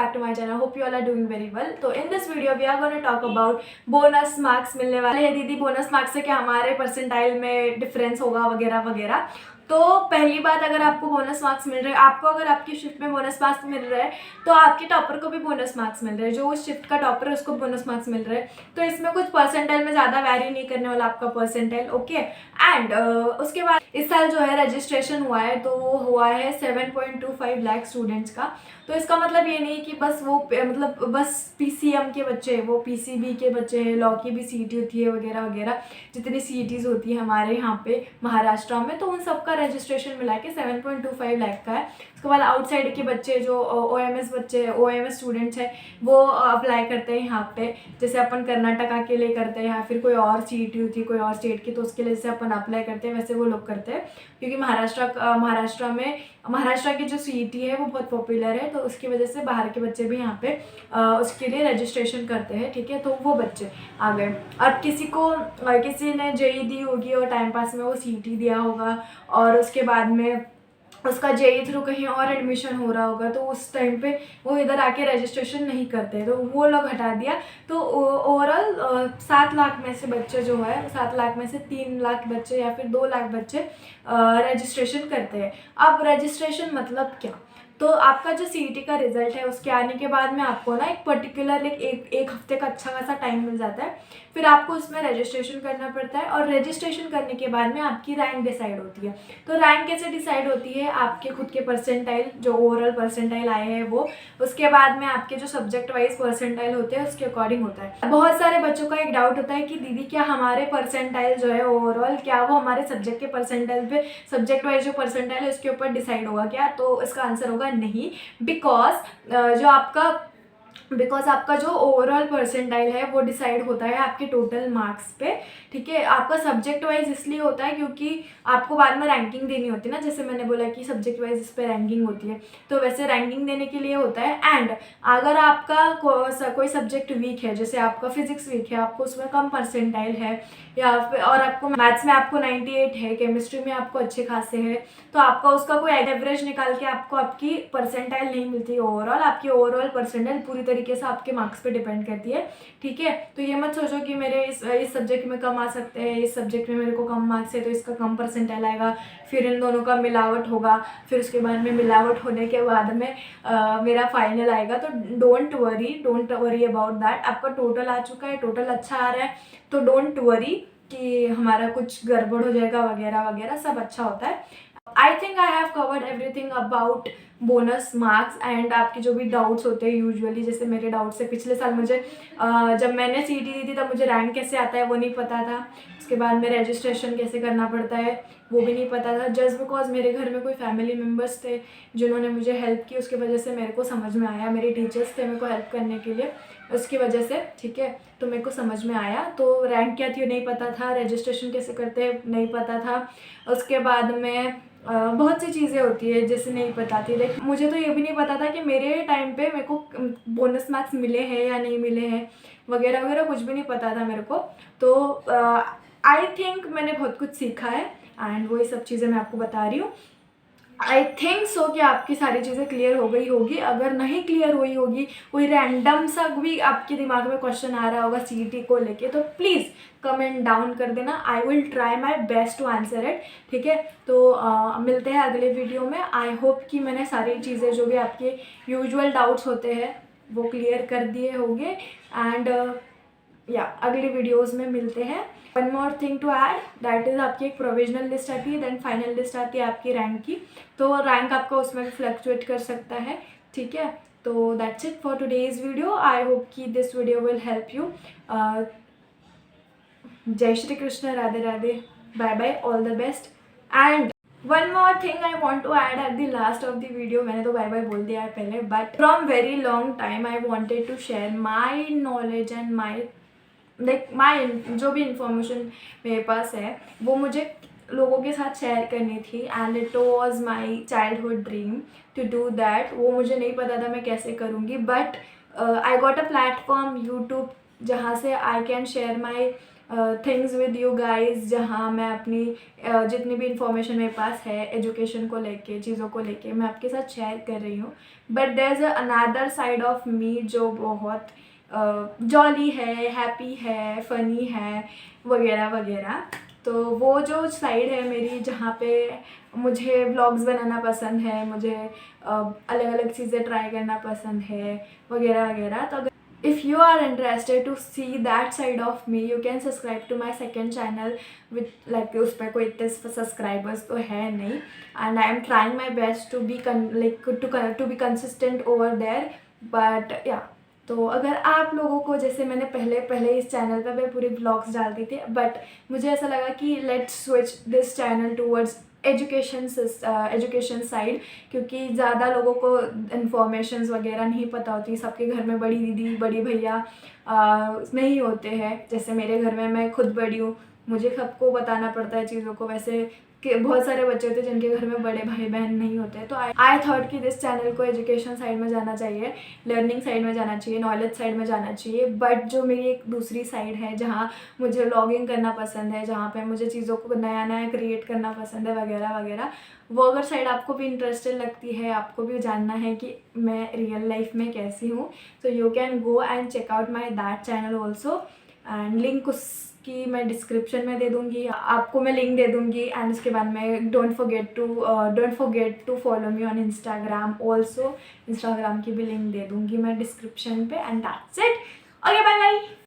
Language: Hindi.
back to my channel. Hope you all are doing very well. तो in this video we are going to talk about bonus marks मिलने वाले हैं दीदी। बोनस मार्क्स से क्या हमारे परसेंटाइल में डिफरेंस होगा वगैरह वगैरह। तो पहली बात, अगर आपको बोनस मार्क्स मिल रहे हैं, आपको अगर आपकी शिफ्ट में बोनस मार्क्स मिल रहे हैं तो आपके टॉपर को भी बोनस मार्क्स मिल रहे हैं। जो उस शिफ्ट का टॉपर है उसको बोनस मार्क्स मिल रहे हैं। तो इसमें कुछ परसेंटाइल में ज़्यादा वैरी नहीं करने वाला आपका परसेंटाइल, ओके। एंड उसके बाद इस साल जो है रजिस्ट्रेशन हुआ है, तो वो हुआ है 7.25 लाख स्टूडेंट्स का। तो इसका मतलब ये नहीं कि बस वो मतलब बस पीसीएम के बच्चे, वो पीसीबी के बच्चे हैं, लॉ की भी सीईटी होती है वगैरह वगैरह, जितनी सीईटीज़ होती है हमारे यहाँ पे महाराष्ट्र में, तो उन सबका रजिस्ट्रेशन मिला के 7.25 लाख का है। उसके बाद आउटसाइड के बच्चे जो ओएमएस बच्चे, ओएमएस स्टूडेंट्स हैं, वो अप्लाई करते हैं यहाँ पे। जैसे अपन कर्नाटका के लिए करते हैं या फिर कोई और सीईटी होती है कोई और स्टेट की, तो उसके लिए जैसे अपन अप्लाई करते हैं वैसे वो लोग करते हैं। क्योंकि महाराष्ट्र की जो सीईटी है वो बहुत पॉपुलर है, तो उसकी वजह से बाहर के बच्चे भी यहाँ पे उसके लिए रजिस्ट्रेशन करते हैं, ठीक है। तो वो बच्चे आ गए। अब किसी ने जेई दी होगी और टाइम पास में वो सीईटी दिया होगा, और उसके बाद में उसका जेई थ्रू कहीं और एडमिशन हो रहा होगा, तो उस टाइम पे वो इधर आके रजिस्ट्रेशन नहीं करते, तो वो लोग हटा दिया। तो ओवरऑल 7 लाख में से बच्चे जो है, 7 लाख में से 3 लाख बच्चे या फिर 2 लाख बच्चे रजिस्ट्रेशन करते हैं। अब रजिस्ट्रेशन मतलब क्या? तो आपका जो सीईटी का रिजल्ट है उसके आने के बाद में आपको ना एक पर्टिकुलर एक हफ्ते का अच्छा खासा टाइम मिल जाता है। फिर आपको उसमें रजिस्ट्रेशन करना पड़ता है, और रजिस्ट्रेशन करने के बाद में आपकी रैंक डिसाइड होती है। तो रैंक कैसे डिसाइड होती है? आपके खुद के परसेंटाइल, जो ओवरऑल परसेंटाइल आए हैं वो, उसके बाद में आपके जो सब्जेक्ट वाइज परसेंटाइल होते हैं उसके अकॉर्डिंग होता है। बहुत सारे बच्चों का एक डाउट होता है कि दीदी क्या हमारे परसेंटाइल जो है ओवरऑल, क्या वो हमारे सब्जेक्ट के परसेंटाइल पे, सब्जेक्ट वाइज जो परसेंटाइल है उसके ऊपर डिसाइड होगा क्या? तो इसका आंसर होगा नहीं। बिकॉज आपका जो ओवरऑल परसेंटाइल है वो डिसाइड होता है आपके टोटल मार्क्स पे, ठीक है। आपका सब्जेक्ट वाइज इसलिए होता है क्योंकि आपको बाद में रैंकिंग देनी होती है ना, जैसे मैंने बोला कि सब्जेक्ट वाइज इस पर रैंकिंग होती है, तो वैसे रैंकिंग देने के लिए होता है। एंड अगर आपका कोई सब्जेक्ट वीक है, जैसे आपका फिजिक्स वीक है, आपको उसमें कम परसेंटाइल है, या फिर और आपको मैथ्स में आपको 98 है, केमिस्ट्री में आपको अच्छे खासे है, तो आपका उसका कोई एवरेज निकाल के आपको आपकी परसेंटाइल नहीं मिलती ओवरऑल। आपकी ओवरऑल परसेंटाइल पूरी तरीके से आपके मार्क्स पे डिपेंड करती है, ठीक है। तो ये मत सोचो कि मेरे इस सब्जेक्ट में कम आ सकते हैं, इस सब्जेक्ट में मेरे को कम मार्क्स है तो इसका कम परसेंटाइल आएगा, फिर इन दोनों का मिलावट होगा, फिर उसके बाद में मिलावट होने के बाद में मेरा फाइनल आएगा। तो डोंट वरी अबाउट दैट। आपका टोटल आ चुका है, टोटल अच्छा आ रहा है, तो डोंट वरी कि हमारा कुछ गड़बड़ हो जाएगा वगैरह वगैरह, सब अच्छा होता है। I think I have covered everything about bonus marks. And आपके जो भी डाउट्स होते हैं यूजुअली, जैसे मेरे डाउट्स है, पिछले साल मुझे जब मैंने सीईटी दी थी तब मुझे रैंक कैसे आता है वो नहीं पता था। उसके बाद में रजिस्ट्रेशन कैसे करना पड़ता है वो भी नहीं पता था। जस्ट बिकॉज मेरे घर में कोई फैमिली मेम्बर्स थे जिन्होंने मुझे हेल्प की, उसकी वजह से मेरे को समझ में आया। मेरे टीचर्स थे मेरे को हेल्प करने के लिए, उसकी वजह से, ठीक है, तो मेरे को समझ में आया। तो रैंक क्या थी नहीं पता था, रजिस्ट्रेशन कैसे करते हैं नहीं पता था। उसके बाद में बहुत सी चीज़ें होती है जैसे नहीं पता थी। लाइक मुझे तो ये भी नहीं पता था कि मेरे टाइम पे मेरे को बोनस मार्क्स मिले हैं या नहीं मिले हैं वगैरह वगैरह, कुछ भी नहीं पता था मेरे को। तो आई थिंक मैंने बहुत कुछ सीखा है, एंड वही सब चीज़ें मैं आपको बता रही हूँ। आई थिंक सो कि आपकी सारी चीज़ें क्लियर हो गई होगी। अगर नहीं क्लियर हुई होगी, कोई रैंडम सा भी आपके दिमाग में क्वेश्चन आ रहा होगा सीईटी को लेके, तो प्लीज़ कमेंट डाउन कर देना। I will try my best to answer it, ठीक है। तो मिलते हैं अगले वीडियो में। आई होप कि मैंने सारी चीज़ें जो भी आपके यूजुअल डाउट्स होते हैं वो क्लियर कर दिए होंगे। एंड या अगली वीडियोज़ में मिलते हैं। One more thing to add, that is आपकी एक प्रोविजनल लिस्ट आती है, देन फाइनल लिस्ट आती है आपकी रैंक की। तो रैंक आपका उसमें भी फ्लक्चुएट कर सकता है, ठीक है। तो that's it for today's video. I hope कि this video will help you. Jai Shri Krishna, Radhe Radhe, bye bye, all the best. And one more thing I want to add at the last of the video. मैंने तो बाय बाय बोल दिया है पहले, but from very long time I wanted to share my knowledge and my जो भी इंफॉर्मेशन मेरे पास है वो मुझे लोगों के साथ शेयर करनी थी। And it was my childhood dream to do that. वो मुझे नहीं पता था मैं कैसे करूँगी, but I got a platform YouTube जहाँ से I can share my things with you guys, जहाँ मैं अपनी जितनी भी इंफॉर्मेशन मेरे पास है एजुकेशन को लेके, चीज़ों को लेके, मैं आपके साथ शेयर कर रही हूँ. But there is another side of me जो बहुत जॉली है, हैप्पी है, फ़नी है, वगैरह वगैरह. तो वो जो साइड है मेरी, जहाँ पे मुझे व्लॉग्स बनाना पसंद है, मुझे अलग अलग चीज़ें ट्राई करना पसंद है, वगैरह वगैरह. तो if you are interested to see that side of me, you can subscribe to my second channel with like उस पर कोई इतने सब्सक्राइबर्स तो है नहीं, and I am trying my best to be to be consistent over there. But yeah, तो अगर आप लोगों को, जैसे मैंने पहले इस चैनल पर मैं पूरी ब्लॉग्स डालती थी, बट मुझे ऐसा लगा कि let's switch this channel towards education side, क्योंकि ज़्यादा लोगों को इन्फॉर्मेशंस वगैरह नहीं पता होती. सबके घर में बड़ी दीदी, बड़ी भैया नहीं होते हैं. जैसे मेरे घर में मैं खुद बड़ी हूँ, मुझे सबको बताना पड़ता है चीज़ों को. वैसे कि बहुत सारे बच्चे होते हैं जिनके घर में बड़े भाई बहन नहीं होते. तो आई थॉट कि दिस चैनल को एजुकेशन साइड में जाना चाहिए, लर्निंग साइड में जाना चाहिए, नॉलेज साइड में जाना चाहिए. बट जो मेरी एक दूसरी साइड है, जहाँ मुझे व्लॉगिंग करना पसंद है, जहाँ पे मुझे चीज़ों को नया नया क्रिएट करना पसंद है, वगैरह वगैरह, वो अगर साइड आपको भी इंटरेस्टेड लगती है, आपको भी जानना है कि मैं रियल लाइफ में कैसी हूँ, तो you can go and check out my that channel also. And link उसकी मैं डिस्क्रिप्शन में दे दूँगी, आपको मैं लिंक दे दूँगी. एंड उसके बाद में don't forget to follow me on Instagram also. Instagram की भी लिंक दे दूँगी मैं डिस्क्रिप्शन पे. And that's it. Okay, bye bye.